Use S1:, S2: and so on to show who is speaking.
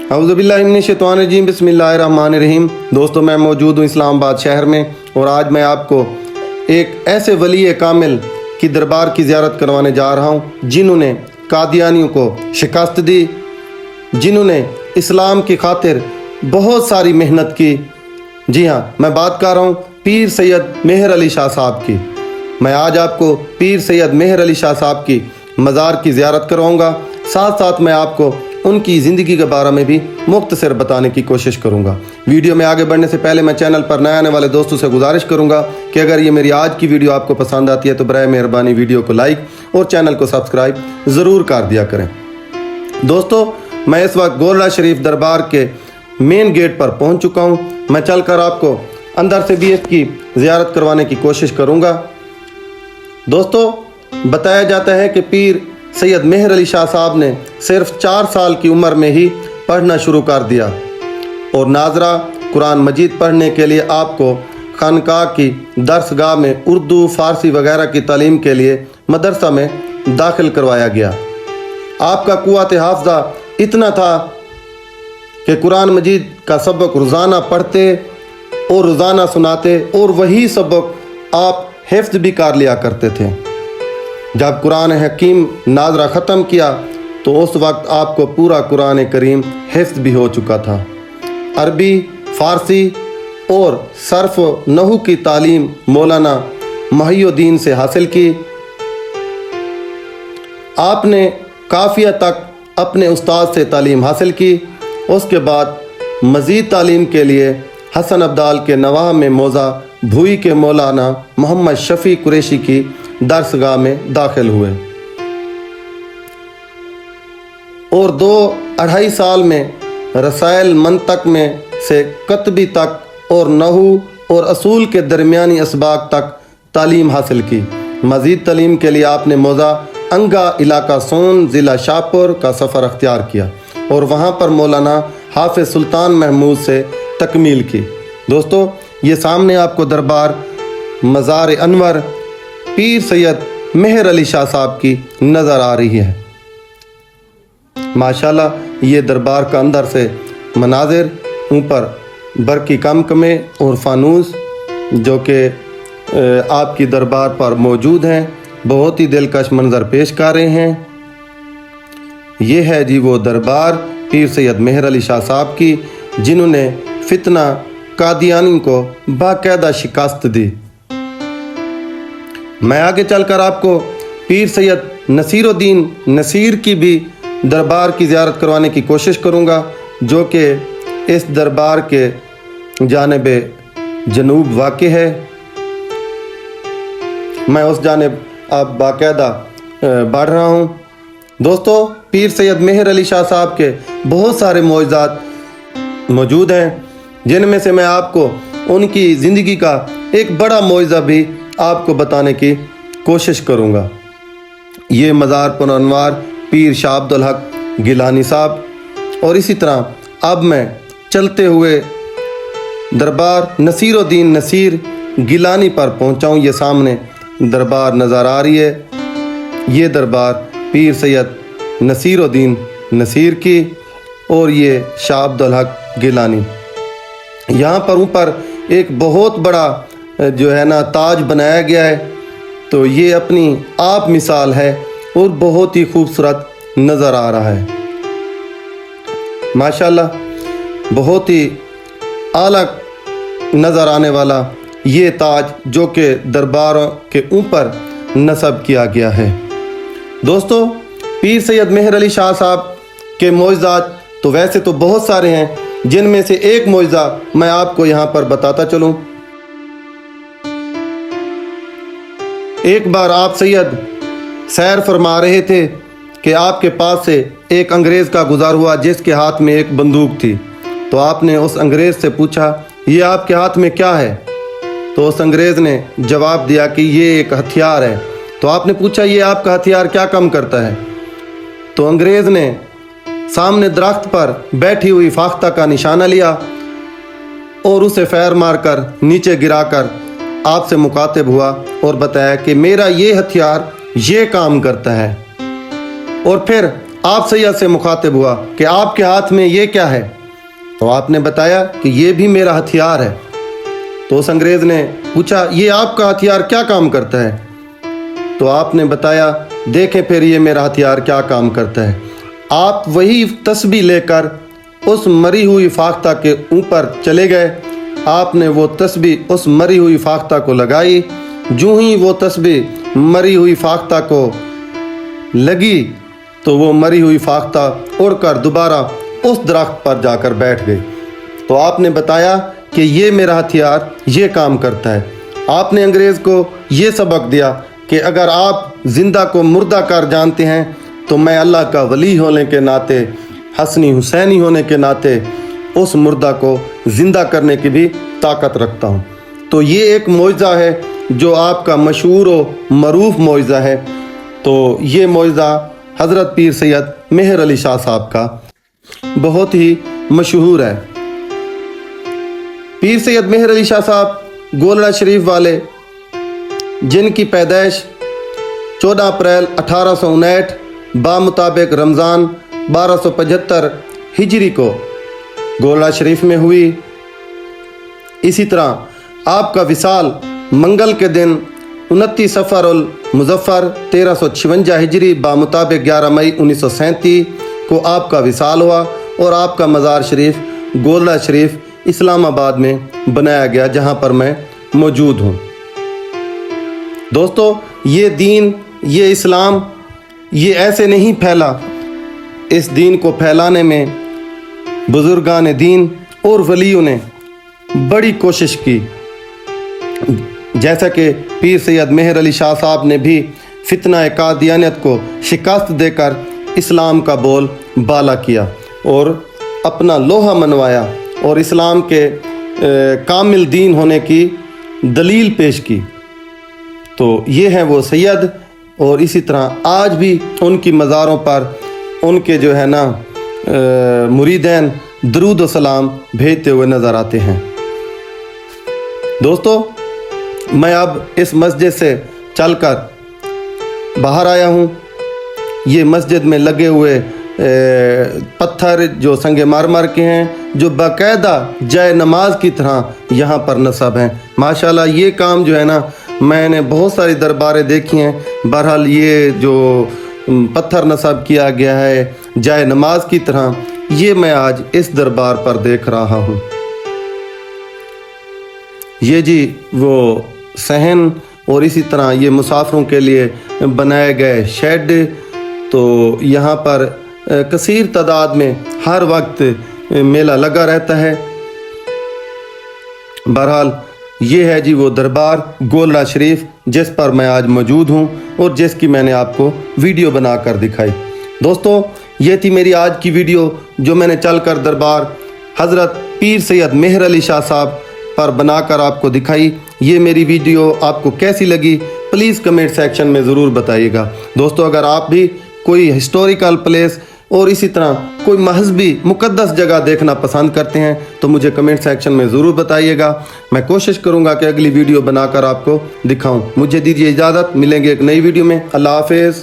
S1: औज़ुबिल्लाहिमिनश्शैतानिर्रजीम बिस्मिल्लाहिर्रहमानिर्रहीम। दोस्तों, मैं मौजूद हूँ इस्लामाबाद शहर में और आज मैं आपको एक ऐसे वली कामिल की दरबार की ज़ियारत करवाने जा रहा हूँ जिन्होंने कादियानियों को शिकस्त दी, जिन्होंने इस्लाम की खातिर बहुत सारी मेहनत की। जी हाँ, मैं बात कर रहा हूँ पीर सैयद मेहर अली शाह साहब की। मैं आज आपको पीर सैयद मेहर अली शाह साहब की मज़ार की ज़ियारत करवाऊँगा, साथ साथ मैं आपको उनकी ज़िंदगी के बारे में भी मुख्तसर बताने की कोशिश करूँगा। वीडियो में आगे बढ़ने से पहले मैं चैनल पर नए आने वाले दोस्तों से गुजारिश करूँगा कि अगर ये मेरी आज की वीडियो आपको पसंद आती है तो बराए मेहरबानी वीडियो को लाइक और चैनल को सब्सक्राइब ज़रूर कर दिया करें। दोस्तों, मैं इस वक्त गोला शरीफ दरबार के मेन गेट पर पहुँच चुका हूँ। मैं चलकर आपको अंदर से भी इसकी ज़ियारत करवाने की कोशिश करूँगा। दोस्तों, बताया जाता है कि पीर सैयद मेहर अली शाह साहब ने सिर्फ 4 साल की उम्र में ही पढ़ना शुरू कर दिया और नाजरा कुरान मजीद पढ़ने के लिए आपको खानकाह की दरसगाह में उर्दू, फ़ारसी वगैरह की तालीम के लिए मदरसा में दाखिल करवाया गया। आपका कुव्वत हाफ़ज़ा इतना था कि कुरान मजीद का सबक रोज़ाना पढ़ते और रोज़ाना सुनाते और वही सबक आप हिफ्ज़ भी कर लिया करते थे। जब कुरान हकीम नाजरा ख़त्म किया तो उस वक्त आपको पूरा कुरान करीम हिफ्ज़ भी हो चुका था। अरबी, फ़ारसी और सर्फ़ नहू की तालीम मौलाना महिउद्दीन से हासिल की। आपने काफ़िया तक अपने उस्ताद से तालीम हासिल की। उसके बाद मज़ीद तालीम के लिए हसन अब्दाल के नवाह में मौज़ा भूई के मौलाना मोहम्मद शफ़ी कुरैशी की दरसगाह में दाखिल हुए और 2-2.5 साल में रसायल मंतक में से कतबी तक और नहू और असूल के दरमियानी असबाक तक तालीम हासिल की। मज़ीद तालीम के लिए आपने मौज़ा अंगा इलाका सोन ज़िला शाहपुर का सफ़र अख्तियार किया और वहाँ पर मौलाना हाफिज़ सुल्तान महमूद से तकमील की। दोस्तों, ये सामने आपको दरबार मज़ार अनवर पीर सैयद मेहर अली शाह साहब की नज़र आ रही है। माशाल्लाह, ये दरबार का अंदर से मनाजिर, ऊपर बरकी कमकमे और फानूस जो कि आपकी दरबार पर मौजूद हैं, बहुत ही दिलकश मंजर पेश कर रहे हैं। ये है जी वो दरबार पीर सैयद मेहर अली शाह साहब की जिन्होंने फितना कादियानी को बाकायदा शिकस्त दी। मैं आगे चलकर आपको पीर सैयद नसीरुद्दीन नसीर की भी दरबार की ज़ियारत करवाने की कोशिश करूंगा, जो कि इस दरबार के जानिब जनूब वाक़े है। मैं उस जानिब अब बाकायदा बढ़ रहा हूं। दोस्तों, पीर सैयद मेहर अली शाह साहब के बहुत सारे मौजज़ात मौजूद हैं, जिनमें से मैं आपको उनकी ज़िंदगी का एक बड़ा मौजज़ा भी आपको बताने की कोशिश करूंगा। ये मज़ार पुरअनवार पीर शाह अब्दुल हक गिलानी साहब। और इसी तरह अब मैं चलते हुए दरबार नसीरुद्दीन नसीर गिलानी पर पहुंचा हूं। ये सामने दरबार नज़र आ रही है, ये दरबार पीर सैयद नसीरुद्दीन नसीर की और ये शाह अब्दुल हक गिलानी। यहाँ पर ऊपर एक बहुत बड़ा जो है ना ताज बनाया गया है, तो ये अपनी आप मिसाल है और बहुत ही खूबसूरत नज़र आ रहा है। माशाल्लाह, बहुत ही आला नज़र आने वाला ये ताज जो कि दरबारों के ऊपर नस्ब किया गया है। दोस्तों, पीर सैयद मेहर अली शाह साहब के मौजज़ात तो वैसे तो बहुत सारे हैं, जिनमें से एक मौजज़ा मैं आपको यहाँ पर बताता चलूँ। एक बार आप सैयद सैर फरमा रहे थे कि आपके पास से एक अंग्रेज़ का गुज़र हुआ जिसके हाथ में एक बंदूक थी। तो आपने उस अंग्रेज़ से पूछा, ये आपके हाथ में क्या है? तो उस अंग्रेज़ ने जवाब दिया कि ये एक हथियार है। तो आपने पूछा, ये आपका हथियार क्या काम करता है? तो अंग्रेज़ ने सामने दरख्त पर बैठी हुई फाख्ता का निशाना लिया और उसे फैर मारकर नीचे गिराकर आपसे मुखातिब हुआ और बताया कि मेरा ये हथियार ये काम करता है। और फिर आप सैयद से मुखातिब हुआ कि आपके हाथ में ये क्या है? तो आपने बताया कि ये भी मेरा हथियार है। तो उस अंग्रेज ने पूछा, ये आपका हथियार क्या काम करता है? तो आपने बताया, देखें फिर ये मेरा हथियार क्या काम करता है। आप वही तस्बीह लेकर उस मरी हुई फाख्ता के ऊपर चले गए। आपने वो तस्बीह उस मरी हुई फाख्ता को लगाई। जो ही वो तस्बीह मरी हुई फाख्ता को लगी तो वो मरी हुई फाख्ता उड़कर दोबारा उस दरख्त पर जाकर बैठ गई। तो आपने बताया कि ये मेरा हथियार ये काम करता है। आपने अंग्रेज़ को ये सबक दिया कि अगर आप ज़िंदा को मुर्दा कर जानते हैं तो मैं अल्लाह का वली होने के नाते, हसनी हुसैनी होने के नाते उस मुर्दा को ज़िंदा करने की भी ताकत रखता हूँ। तो ये एक मोइज़ा है जो आपका मशहूर व मरूफ मोइज़ा है। तो ये मोइज़ा हज़रत पीर सैयद मेहर अली शाह साहब का बहुत ही मशहूर है। पीर सैयद मेहर अली शाह साहब गोलड़ा शरीफ वाले, जिनकी पैदाइश 14 अप्रैल 1859 बामुताबिक रमज़ान 1275 हिजरी को गोलड़ा शरीफ में हुई। इसी तरह आपका विसाल मंगल के दिन 29 सफ़र उल मुज़फ़्फ़र 1356 हिजरी बामुताबिक 11 मई 1937 को आपका विसाल हुआ और आपका मज़ार शरीफ गोलड़ा शरीफ इस्लामाबाद में बनाया गया, जहाँ पर मैं मौजूद हूँ। दोस्तों, ये दीन, ये इस्लाम, ये ऐसे नहीं फैला। इस दीन को फैलाने में बुज़ुर्गान दीन और वलियों ने बड़ी कोशिश की। जैसा कि पीर सैयद मेहर अली शाह साहब ने भी फितना कादियानियत को शिकस्त देकर इस्लाम का बोल बाला किया और अपना लोहा मनवाया और इस्लाम के कामिल दीन होने की दलील पेश की। तो ये हैं वो सैयद, और इसी तरह आज भी उनकी मज़ारों पर उनके जो है ना मुरीदैन दरूद व सलाम भेजते हुए नज़र आते हैं। दोस्तों, मैं अब इस मस्जिद से चलकर बाहर आया हूँ। ये मस्जिद में लगे हुए पत्थर जो संगे मरमर के हैं, जो बाकायदा जाए नमाज की तरह यहाँ पर नस्ब हैं। माशाल्लाह, ये काम जो है ना, मैंने बहुत सारी दरबारें देखी हैं। बहरहाल ये जो पत्थर नस्ब किया गया है जाए नमाज की तरह, ये मैं आज इस दरबार पर देख रहा हूँ। ये जी वो सहन और इसी तरह ये मुसाफिरों के लिए बनाए गए शेड। तो यहाँ पर कसीर तादाद में हर वक्त मेला लगा रहता है। बहरहाल ये है जी वो दरबार गोलड़ा शरीफ, जिस पर मैं आज मौजूद हूँ और जिसकी मैंने आपको वीडियो बनाकर दिखाई। दोस्तों, ये थी मेरी आज की वीडियो जो मैंने चलकर दरबार हज़रत पीर सैयद मेहर अली शाह साहब पर बनाकर आपको दिखाई। ये मेरी वीडियो आपको कैसी लगी प्लीज़ कमेंट सेक्शन में ज़रूर बताइएगा। दोस्तों, अगर आप भी कोई हिस्टोरिकल प्लेस और इसी तरह कोई महज़बी मुक़द्दस जगह देखना पसंद करते हैं तो मुझे कमेंट सेक्शन में ज़रूर बताइएगा। मैं कोशिश करूँगा कि अगली वीडियो बनाकर आपको दिखाऊँ। मुझे दीजिए इजाज़त, मिलेंगे एक नई वीडियो में। अल्लाह हाफ़िज़।